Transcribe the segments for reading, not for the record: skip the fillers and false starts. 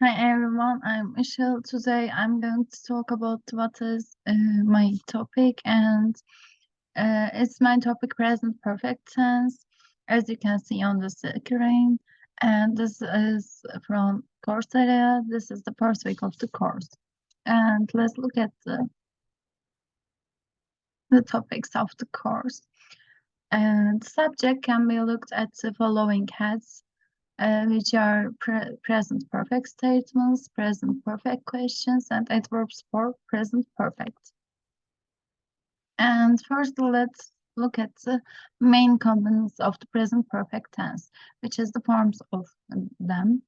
Hi everyone, I'm Michelle. Today I'm going to talk about what is my topic, and it's my topic present perfect tense, as you can see on the screen. And this is from Coursera. This is the first week of the course. And let's look at the topics of the course. And subject can be looked at the following heads, which are present perfect statements, present perfect questions, and adverbs for present perfect. And first, let's look at the main components of the present perfect tense, which is the forms of them,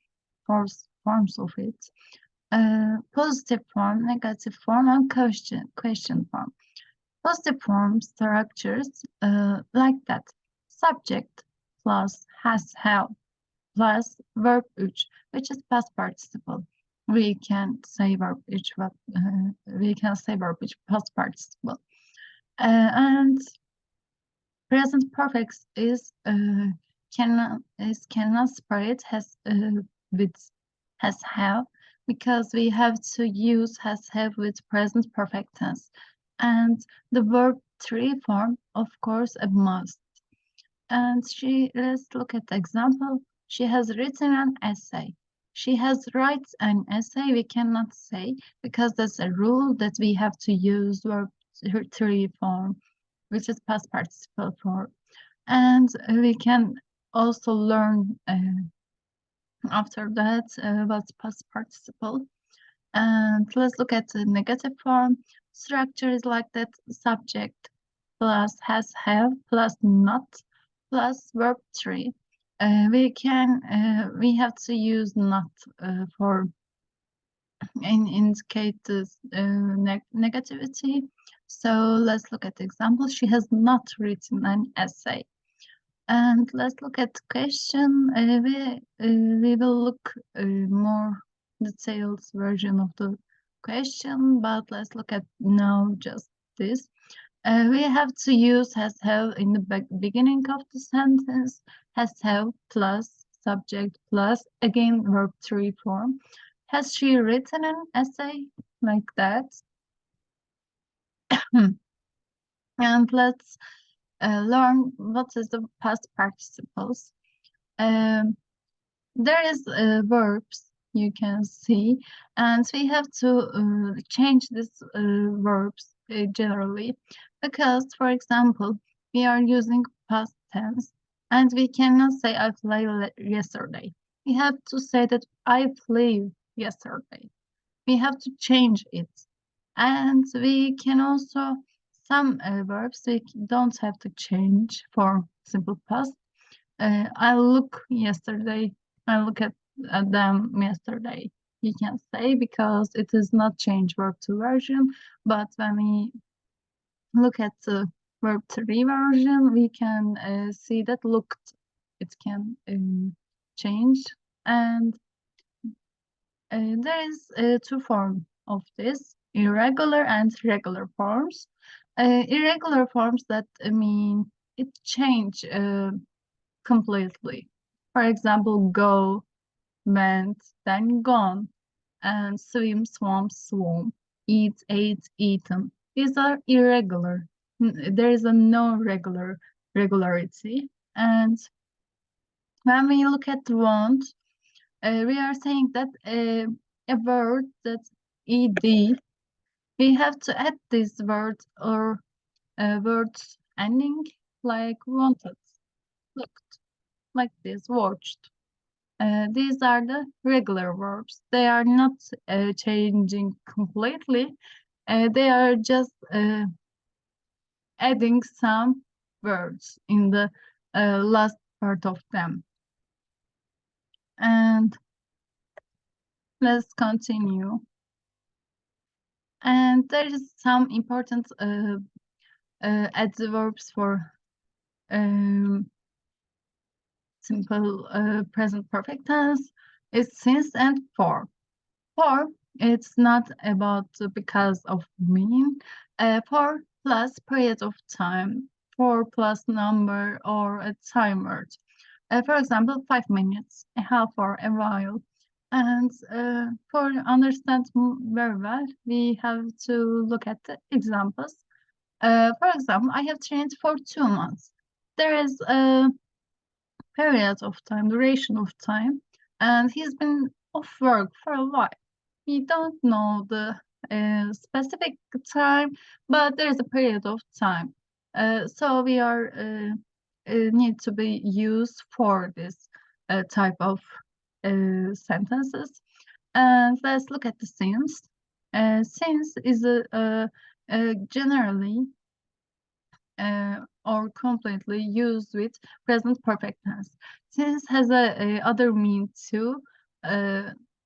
forms of it. Positive form, negative form, and question form. Positive form structures like that. Subject plus has, have, plus verb 3, which is past participle. We can say verb 3, but we can say verb 3 past participle. And present perfect is cannot spread has with has have, because we have to use has have with present perfect tense. And the verb 3 form, of course, a must. And let's look at the example. She has written an essay. She has written an essay. We cannot say, because there's a rule that we have to use verb 3 form, which is past participle form. And we can also learn after that what's past participle. And let's look at the negative form. Structure is like that: subject plus has, have, plus not, plus verb 3. We have to use not for indicate this negativity. So let's look at the example. She has not written an essay. And let's look at the question. We will look more detailed version of the question, but let's look at now just this. We have to use has, have in the beginning of the sentence. Has, have plus subject plus again verb 3 form. Has she written an essay? Like that. And let's learn what is the past participles. There is verbs you can see, and we have to change these verbs generally, because, for example, we are using past tense, and we cannot say I played yesterday. We have to say that I played yesterday. We have to change it. And we can also, some verbs we don't have to change for simple past. I look yesterday, I look at them yesterday. You can say, because it is not change verb 2 version, but when we look at the verb 3 version, we can see that looked, it can change. And there is two forms of this: irregular and regular forms. Irregular forms that mean it change completely. For example, go, went, then gone, and swim, swam, swum, eat, ate, eaten. These are irregular. There is a no regularity. And when we look at want, we are saying that a word that's ed, we have to add this word or words ending, like wanted, looked, like this, watched. These are the regular verbs. They are not changing completely. They are just adding some words in the last part of them. And let's continue. And there is some important adverbs for simple present perfect tense. It's since and for. For, it's not about because of meaning. For plus period of time. For plus number or a time word. For example, 5 minutes, a half hour, a while. And for understand very well, we have to look at the examples. For example, I have trained for 2 months. There is a period of time, duration of time, and he's been off work for a while. We don't know the specific time, but there is a period of time. So we are need to be used for this type of sentences. And let's look at the since. Since is generally or completely used with present perfect tense. Since has a other mean too.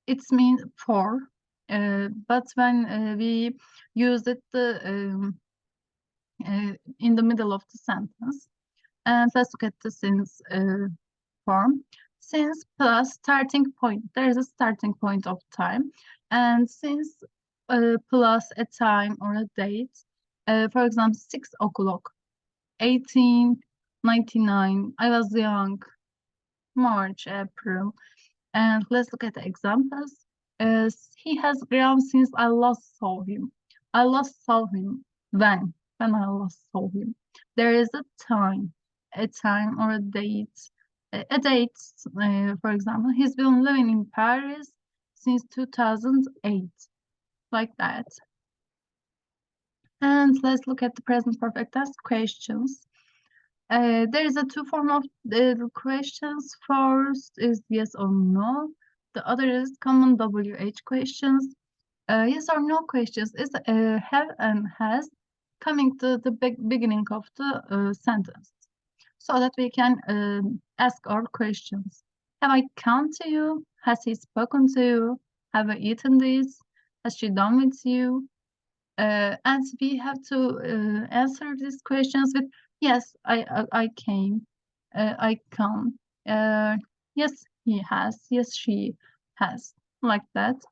It's mean for, but when we use it in the middle of the sentence. And let's look at the since form. Since plus starting point. There is a starting point of time. And since plus a time or a date. For example, 6 o'clock. 1899. I was young. March, April. And let's look at the examples. He has grown since I last saw him. I last saw him when I last saw him. There is a time or a date. A date, for example, he's been living in Paris since 2008, like that. And let's look at the present perfect tense questions. There is a two form of the questions. First is yes or no. The other is common WH questions. Yes or no questions is have and has coming to the beginning of the sentence, so that we can ask our questions. Have I come to you? Has he spoken to you? Have I eaten this? Has she done with you? And we have to answer these questions with yes, I came, I come. Yes, he has. Yes, she has. Like that.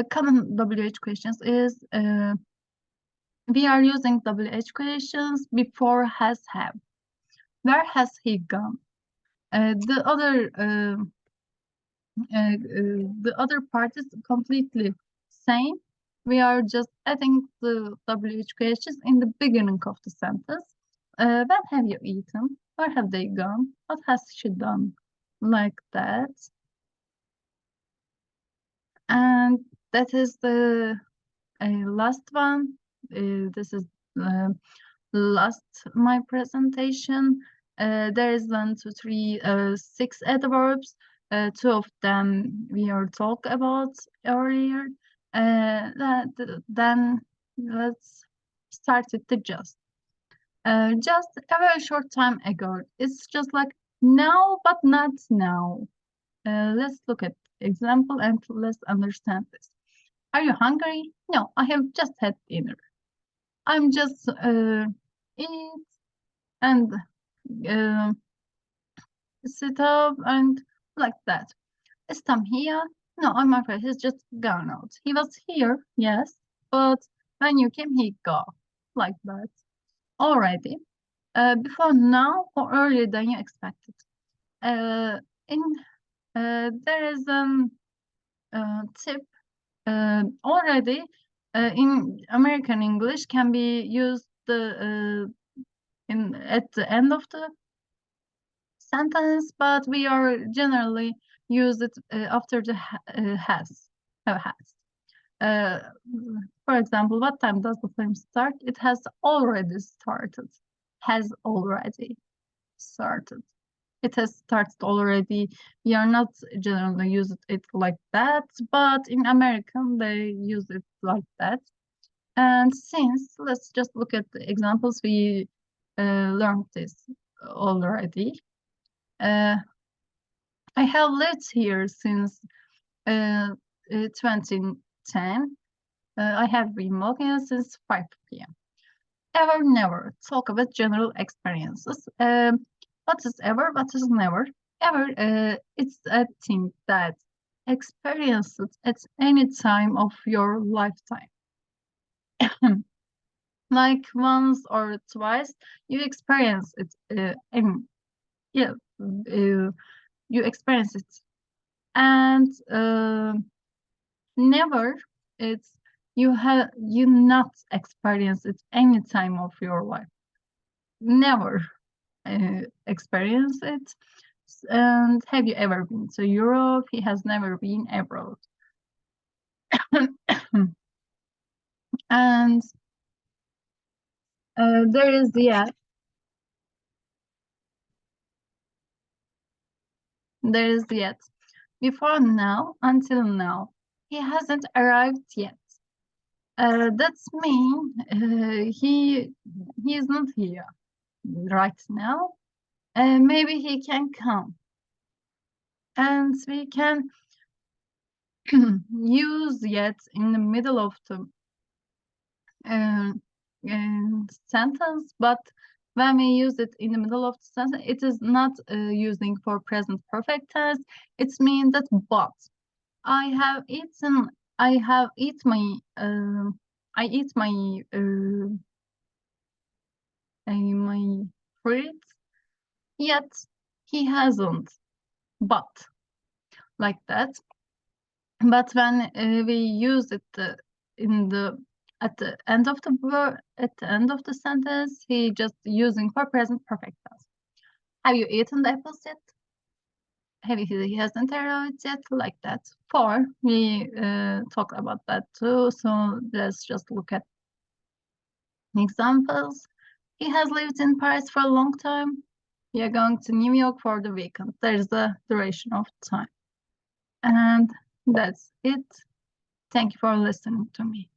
Common WH questions is we are using WH questions before has have. Where has he gone? The other part is completely same. We are just adding the WH questions in the beginning of the sentence. When have you eaten? Where have they gone? What has she done? Like that. And that is the last one. This is last my presentation. There is 1, 2, 3, 6 adverbs. 2 of them we are talk about earlier. Then let's start with the just. Just a very short time ago. It's just like now, but not now. Let's look at example and let's understand this. Are you hungry? No, I have just had dinner. I'm just eat and sit up and like that. Is Tom here? No, I'm afraid he's just gone out. He was here, yes, but when you came, he go. Like that. Already. Before now or earlier than you expected. Uh, in there is tip. Already in American English can be used at the end of the sentence, but we are generally use it after the has. For example, what time does the film start? It has already started. Has already started. It has started already. We are not generally use it like that, but in American they use it like that. And since, let's just look at the examples we learned this already. I have lived here since 2010. I have been working since 5 p.m. Ever, never. Talk about general experiences. What is ever? What is never? Ever, it's a thing that experiences at any time of your lifetime. Like once or twice, you experience it. Yeah, you experience it And never, it's you not experienced it any time of your life. Never experience it. And have you ever been to Europe? He has never been abroad. And there is yet. There is yet. Before now, until now, he hasn't arrived yet. That's mean he is not here right now. Maybe he can come, and we can use yet in the middle of the sentence, but when we use it in the middle of the sentence, it is not using for present perfect tense. It means that but. I have eaten. I have eat my. I eat my my fruits. Yet he hasn't. But like that. But when we use it in the at the end of the word, at the end of the sentence, he just using for present perfect tense. Have you eaten the apples yet? He hasn't arrived yet, like that. For we talk about that too. So let's just look at examples. He has lived in Paris for a long time. We are going to New York for the weekend. There's the duration of time. And that's it. Thank you for listening to me.